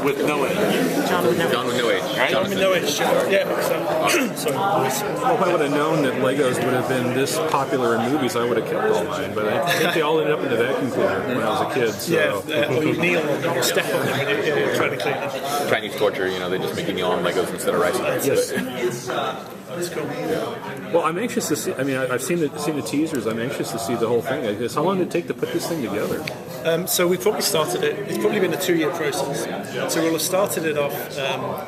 with no H. John with no H. Right? John with no H. Yeah. Sorry. Well, if I would have known that Legos would have been this popular in movies, I would have kept all mine. But I think they all ended up in the vacuum cleaner when I was a kid. So. Yeah, or you kneel on them, you step on them, and you're trying to clean them. Chinese torture, they just make you kneel on Legos instead of rice. Yes. That's cool. Well, I'm anxious to see. I mean, I've seen the teasers. I'm anxious to see the whole thing. How long did it take to put this thing together? So we probably started it. It's probably been a 2-year process. So we'll have started it off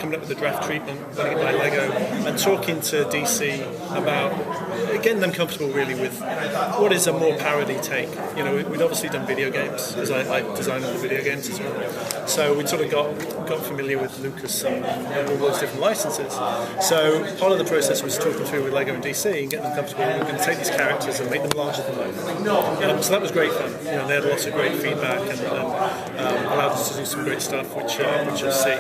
coming up with the draft treatment, running it by Lego, and talking to DC about getting them comfortable really with what is a more parody take. We'd obviously done video games because I designed all the video games as well. So we sort of got familiar with Lucas and all those different licenses. So part of the process was talking through with Lego and DC and getting them comfortable. We're going to take these characters and make them larger than life. So that was great fun. They had lots of great feedback and allowed us to do some great stuff, which you'll see.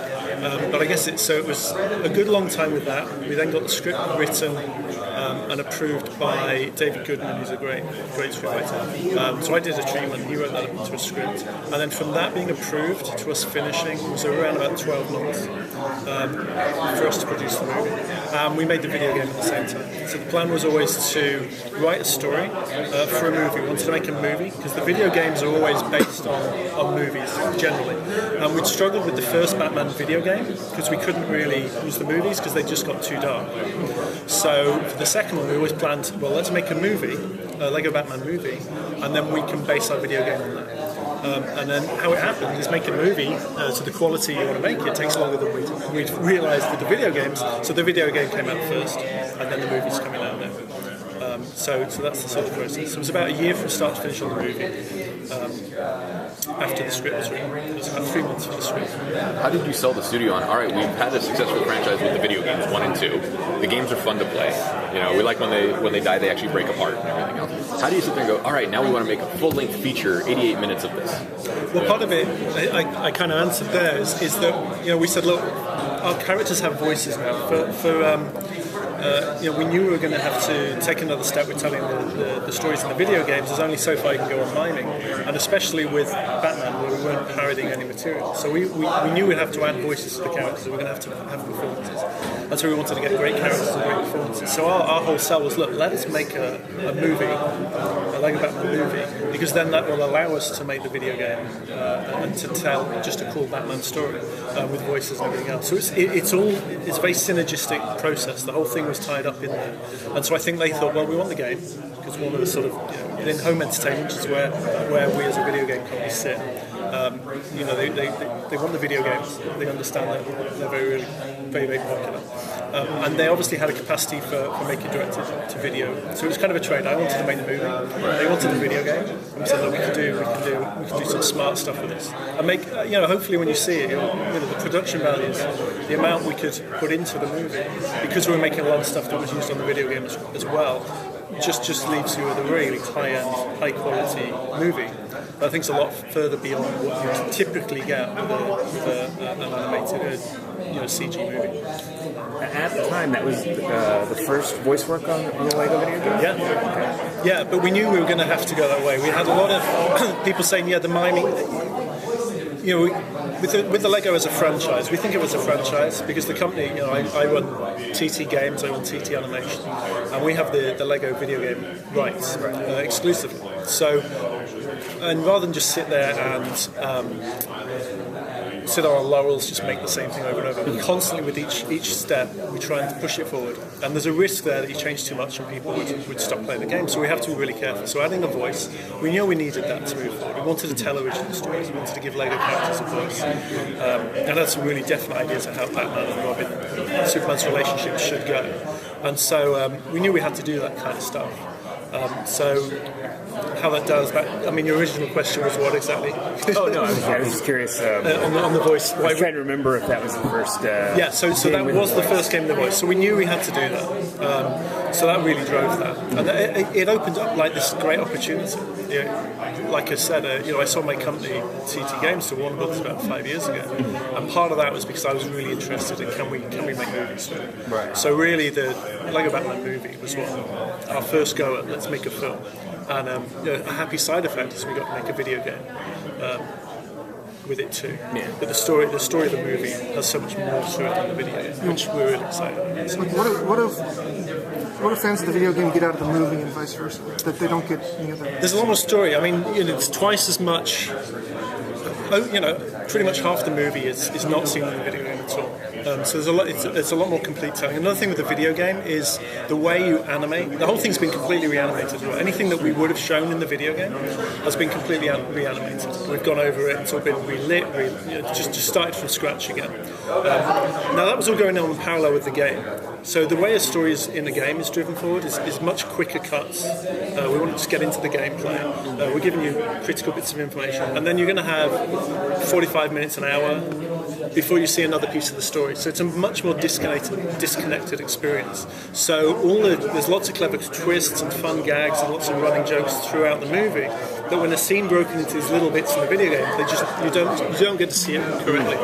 But I guess it was a good long time with that. We then got the script written and approved by David Goodman, who's a great scriptwriter. So I did a treatment, he wrote that up into a script. And then from that being approved to us finishing was around about 12 months for us to produce the movie. We made the video game at the same time. So the plan was always to write a story for a movie. We wanted to make a movie because the video games are always based on movies generally. And we'd struggled with the first Batman video game because we couldn't really use the movies because they just got too dark. So for the second one we always planned, well, let's make a movie, a Lego Batman movie, and then we can base our video game on that. And then how it happened is making a movie to the quality you want to make it takes longer than we'd realised with the video games. So the video game came out first, and then the movie's coming out now. So that's the sort of process. So it was about a year from start to finish on the movie after the script was written. It was about 3 months for the script. How did you sell the studio on, all right, we've had a successful franchise with the video games, 1 and 2. The games are fun to play. We like when they die, they actually break apart and everything else. How do you sit there and go, all right, now we want to make a full-length feature, 88 minutes of this? Well, part of it, I kind of answered there, is that, we said, look, our characters have voices now. We knew we were going to have to take another step with telling the stories in the video games. There's only so far you can go on miming, and especially with Batman, where we weren't parodying any material. So we knew we'd have to add voices to the characters. We were going to have performances, and so we wanted to get great characters and great performances. So our whole sell was, look, let's make a movie, a Lego Batman movie, because then that will allow us to make the video game and to tell just a cool Batman story with voices and everything else. So it's a very synergistic process. The whole thing was tied up in there, and so I think they thought, well, we want the game because one of the sort of within home entertainment, which is where we as a video game company sit. They want the video games. They understand that they're very, very, very popular, and they obviously had a capacity for making direct to video. So it was kind of a trade. I wanted to make the movie. They wanted the video game, and we said, look, we can do some smart stuff with this, and make hopefully when you see it, the production values, the amount we could put into the movie, because we were making a lot of stuff that was used on the video game as well. Just leaves you with a really high-end, high-quality movie. I think it's a lot further beyond what you typically get with an animated, CG movie. At the time, that was the first voice work on the Lego video game? Yeah. Yeah, but we knew we were going to have to go that way. We had a lot of people saying, the miming... With the Lego as a franchise, we think it was a franchise because the company, I run TT Games, I run TT Animation, and we have the Lego video game rights exclusively. So, and rather than just sit there and sit on our laurels, just make the same thing over and over, constantly with each step, we try and push it forward. And there's a risk there that you change too much and people would stop playing the game. So we have to be really careful. So adding a voice, we knew we needed that to move forward. We wanted to tell original stories. We wanted to give Lego characters a voice. And had some really definite ideas of how Batman and Robin, Superman's relationship should go. And so we knew we had to do that kind of stuff. So how that does, your original question was what exactly? Oh no, I was just curious. On the voice. I was trying to remember if that was the first. So that was the first game in the voice. So we knew we had to do that. So that really drove that, and it opened up like this great opportunity. Like I said, I sold my company TT Games to Warner Brothers about 5 years ago, and part of that was because I was really interested in can we make movies. Right. So really, the Lego Batman movie was our first go at let's make a film. And a happy side effect is we got to make a video game with it too. Yeah. But the story of the movie has so much more to it than the video game, which we're really excited about. So like, what do fans of the video game get out of the movie and vice versa that they don't get any other? There's a lot more story. I mean, it's twice as much. Pretty much half the movie is not seen in the video game at all. So there's a lot. It's a lot more complete telling. Another thing with the video game is the way you animate. The whole thing's been completely reanimated as well. Anything that we would have shown in the video game has been completely reanimated. We've gone over it. It's all been relit. Just started from scratch again. Now that was all going on in parallel with the game. So the way a story is in the game is driven forward is much quicker cuts. We want to just get into the gameplay. We're giving you critical bits of information, and then you're going to have 45 minutes, an hour before you see another piece of the story. So it's a much more disconnected experience. So there's lots of clever twists and fun gags and lots of running jokes throughout the movie. That when a scene broken into these little bits in the video game, you don't get to see it correctly.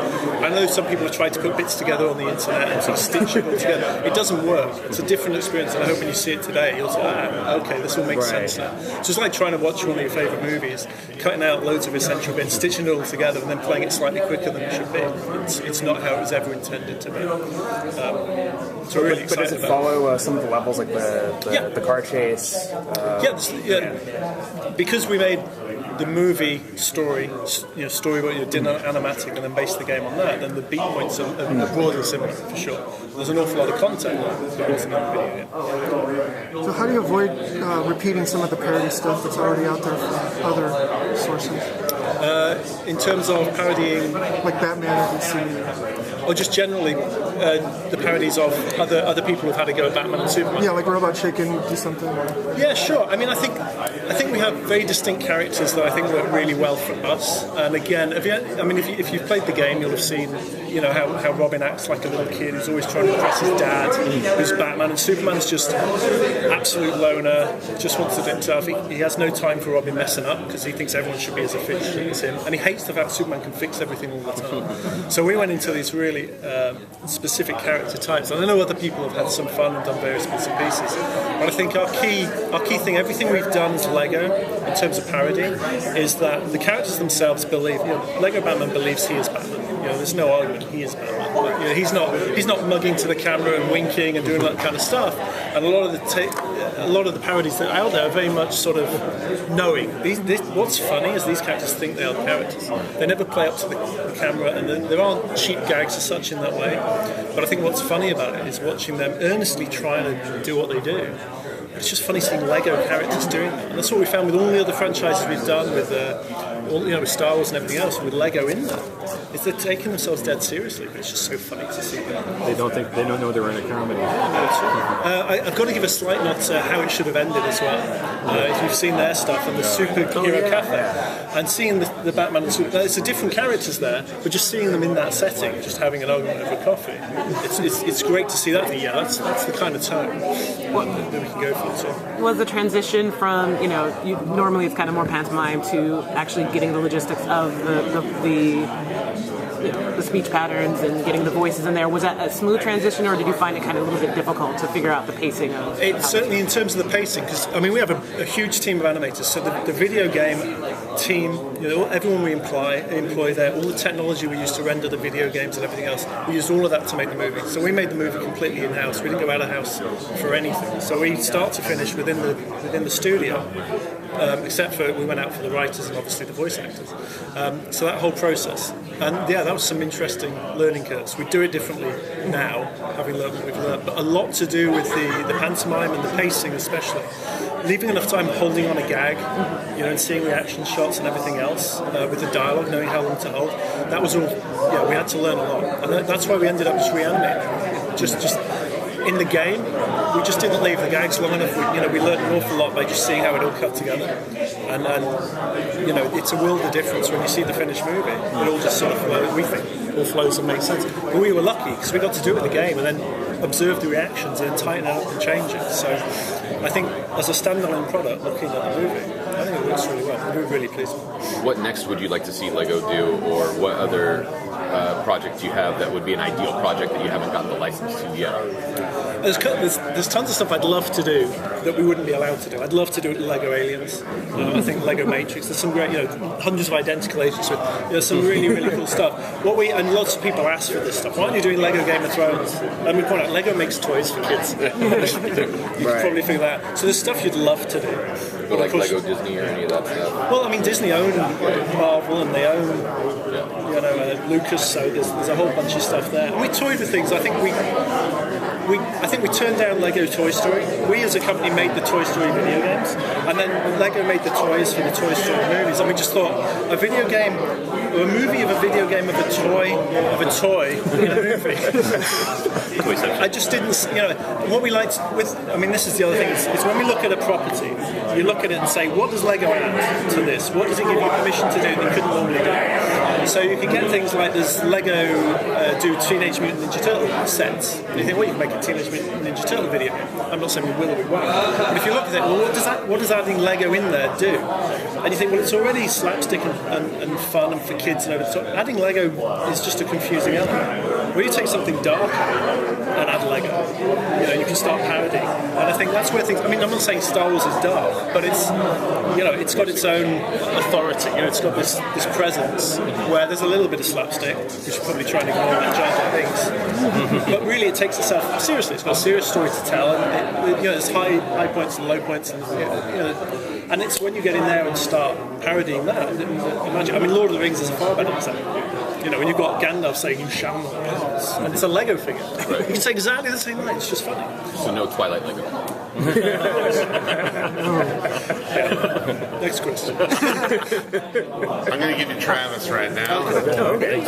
I know some people have tried to put bits together on the internet and sort of stitch it all together. It doesn't work. It's a different experience, and I hope when you see it today, you'll say, okay, this all makes sense now. So it's like trying to watch one of your favourite movies, cutting out loads of essential bits, stitching it all together, and then playing it slightly quicker than it should be. It's not how it was ever intended to be. So we're really excited. But does it follow some of the levels, like the car chase? Because we made the movie story what you did animatic, and then based the game on that, then the beat points are broadly similar for sure. There's an awful lot of content that wasn't in the video game. So how do you avoid repeating some of the parody stuff that's already out there from other sources? In terms of parodying, like Batman or DC, or just generally the parodies of other people who've had a go at Batman and Superman. Yeah, like Robot Chicken would do something. Yeah, sure. I mean, I think we have very distinct characters that I think work really well for us. And again, if you've played the game, you'll have seen how Robin acts like a little kid who's always trying to impress his dad, who's Batman, and Superman's just absolute loner, just wants to do it himself. He has no time for Robin messing up because he thinks everyone should be as efficient as him, and he hates the fact Superman can fix everything all the time. So we went into these really specific character types, and I know other people have had some fun and done various bits and pieces, but I think our key thing, everything we've done as Lego in terms of parody, is that the characters themselves believe. Lego Batman believes he is Batman. There's no argument. He is Batman. But, he's not mugging to the camera and winking and doing that kind of stuff. And a lot of the parodies that are out there are very much sort of knowing. What's funny is these characters think they are the characters. They never play up to the camera, and there aren't cheap gags as such in that way. But I think what's funny about it is watching them earnestly trying to do what they do. It's just funny seeing Lego characters doing that, and that's what we found with all the other franchises we've done with with Star Wars and everything else, with Lego in there, is they're taking themselves dead seriously. But it's just so funny to see them. They don't know they're in a comedy. I've got to give a slight nod to how it should have ended as well. If you've seen their stuff and the Superhero Cafe, and seeing the Batman and Superman, it's a different characters there, but just seeing them in that setting, just having an argument over coffee, it's great to see that. Yeah, that's the kind of tone that we can go for. So. Was the transition from normally it's kind of more pantomime to actually getting the logistics of the speech patterns and getting the voices in there, was that a smooth transition, or did you find it kind of a little bit difficult to figure out the pacing of it? Certainly in terms of the pacing, because we have a huge team of animators, so the video game team, everyone we employ there, all the technology we use to render the video games and everything else, we used all of that to make the movie. So we made the movie completely in-house. We didn't go out of house for anything. So we start to finish within the studio, except for we went out for the writers and obviously the voice actors. So that whole process. And yeah, that was some interesting learning curves. We do it differently now, having learned what we've learned, but a lot to do with the pantomime and the pacing especially. Leaving enough time holding on a gag, and seeing reaction shots and everything else, with the dialogue, knowing how long to hold. That was all, we had to learn a lot. And that's why we ended up just reanimating. Just in the game, we just didn't leave the gags long enough. We learned an awful lot by just seeing how it all cut together. And it's a world of difference when you see the finished movie. It all just sort of flows, we think, all flows and makes sense. But we were lucky because we got to do it in the game and then observe the reactions and then tighten it up and change it. So I think as a standalone product, looking at the movie, I think it works really well. We're really pleased with it. What next would you like to see Lego do, or what other project you have that would be an ideal project that you haven't gotten the license to yet? There's tons of stuff I'd love to do that we wouldn't be allowed to do. I'd love to do Lego Aliens. I think Lego Matrix. There's some great, hundreds of identical agents with some really, really cool stuff. And lots of people ask for this stuff. Why aren't you doing Lego Game of Thrones? Let me point out, Lego makes toys for kids. You could probably figure that. So there's stuff you'd love to do. But like Lego Disney or any of that stuff? Well, I mean, Disney own Marvel and they own Lucas, so there's a whole bunch of stuff there. And we toyed with things. I think we turned down Lego Toy Story. We as a company made the Toy Story video games, and then Lego made the toys for the Toy Story movies. And we just thought a video game, or a movie of a video game of a toy in a movie. I just didn't, what we liked with. I mean, this is the other thing. Is when we look at a property, you look at it and say, what does Lego add to this? What does it give you permission to do that you couldn't normally do? So you can get things like does Lego do Teenage Mutant Ninja Turtle sets? And you think, well, you can make a Teenage Mutant Ninja Turtle video game. I'm not saying we will or we won't. But if you look at it, well, what does adding Lego in there do? And you think, well, it's already slapstick and fun and for kids and over the top. Adding Lego is just a confusing element. When you take something dark and add Lego, you can start parodying. And I think that's where things. I mean, I'm not saying Star Wars is dark, but it's got its own authority. It's got this presence where there's a little bit of slapstick, which is probably trying to ignore that giant things. But really, it takes itself seriously. It's got a serious story to tell, and there's high points and low points, and it's when you get in there and start parodying that. Imagine, I mean, Lord of the Rings is a far better example. When you've got Gandalf saying "You shall not pass," and it's a Lego figure. Right. You can say exactly the same line. It's just funny. So no Twilight Lego. Next question. I'm going to give you Travis right now. Oh, okay.